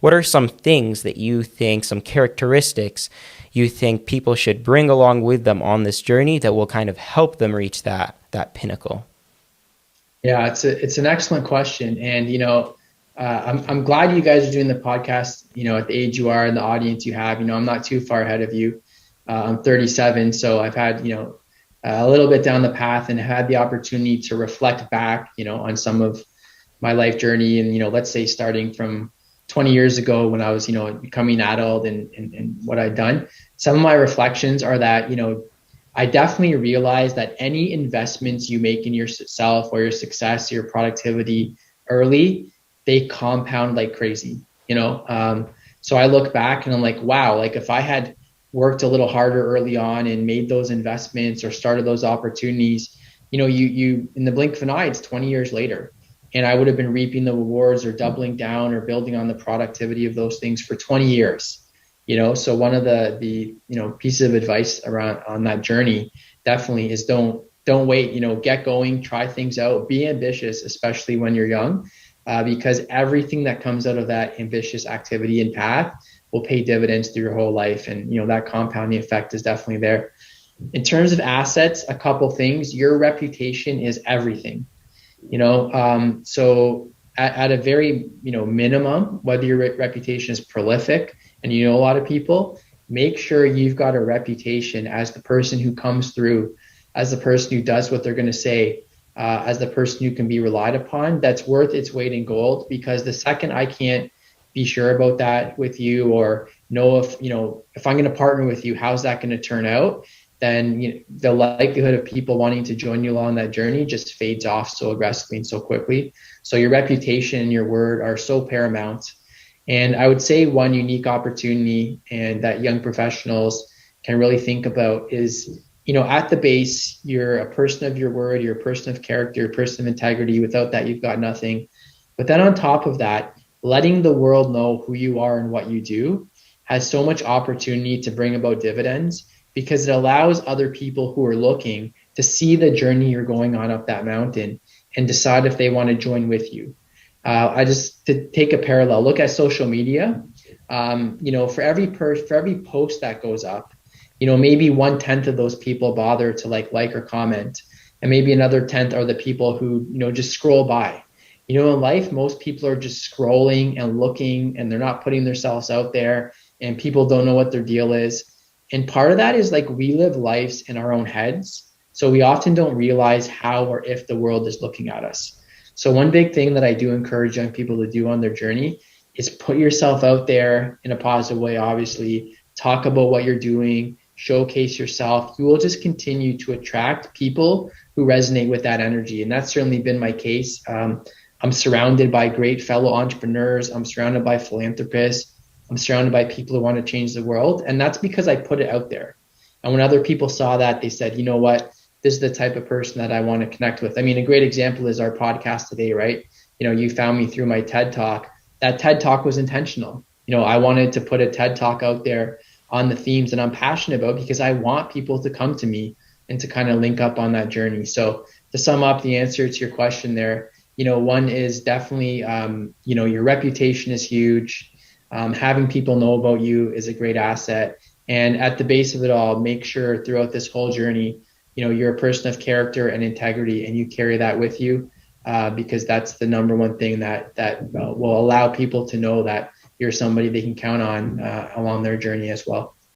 what are some things that you think, some characteristics you think people should bring along with them on this journey that will kind of help them reach that pinnacle? Yeah, it's an excellent question, and I'm glad you guys are doing the podcast. At the age you are and the audience you have. I'm not too far ahead of you. I'm 37, so I've had a little bit down the path and had the opportunity to reflect back, on some of my life journey, and let's say starting from 20 years ago when I was becoming adult and what I'd done. Some of my reflections are that I definitely realized that any investments you make in yourself or your success, your productivity early, they compound like crazy. So I look back and I'm like, wow, like if I had worked a little harder early on and made those investments or started those opportunities, you in the blink of an eye, it's 20 years later. And I would have been reaping the rewards or doubling down or building on the productivity of those things for 20 years. So one of the pieces of advice around on that journey definitely is don't wait, get going, try things out, be ambitious, especially when you're young, because everything that comes out of that ambitious activity and path will pay dividends through your whole life. And, that compounding effect is definitely there. In terms of assets, a couple things. Your reputation is everything. So at a very, minimum, whether your reputation is prolific and a lot of people, make sure you've got a reputation as the person who comes through, as the person who does what they're going to say, as the person who can be relied upon, that's worth its weight in gold. Because the second I can't be sure about that with you, or know if I'm going to partner with you, how's that going to turn out, then the likelihood of people wanting to join you along that journey just fades off so aggressively and so quickly. So your reputation and your word are so paramount. And I would say one unique opportunity and that young professionals can really think about is, at the base, you're a person of your word, you're a person of character, you're a person of integrity. Without that, you've got nothing. But then on top of that, letting the world know who you are and what you do has so much opportunity to bring about dividends, because it allows other people who are looking to see the journey you're going on up that mountain and decide if they want to join with you. To take a parallel, look at social media. For every post that goes up, maybe 1/10 of those people bother to like or comment, and maybe another 10th are the people who just scroll by. In life, most people are just scrolling and looking, and they're not putting themselves out there, and people don't know what their deal is. And part of that is like we live lives in our own heads, so we often don't realize how or if the world is looking at us. So one big thing that I do encourage young people to do on their journey is put yourself out there in a positive way. Obviously, talk about what you're doing, showcase yourself. You will just continue to attract people who resonate with that energy, and that's certainly been my case. I'm surrounded by great fellow entrepreneurs. I'm surrounded by philanthropists. I'm surrounded by people who want to change the world. And that's because I put it out there. And when other people saw that, they said, you know what, this is the type of person that I want to connect with. I mean, a great example is our podcast today, right? You found me through my TED Talk. That TED Talk was intentional. I wanted to put a TED Talk out there on the themes that I'm passionate about, because I want people to come to me and to kind of link up on that journey. So to sum up the answer to your question there, one is definitely, your reputation is huge. Having people know about you is a great asset. And at the base of it all, make sure throughout this whole journey, you're a person of character and integrity, and you carry that with you, because that's the number one thing that will allow people to know that you're somebody they can count on along their journey as well.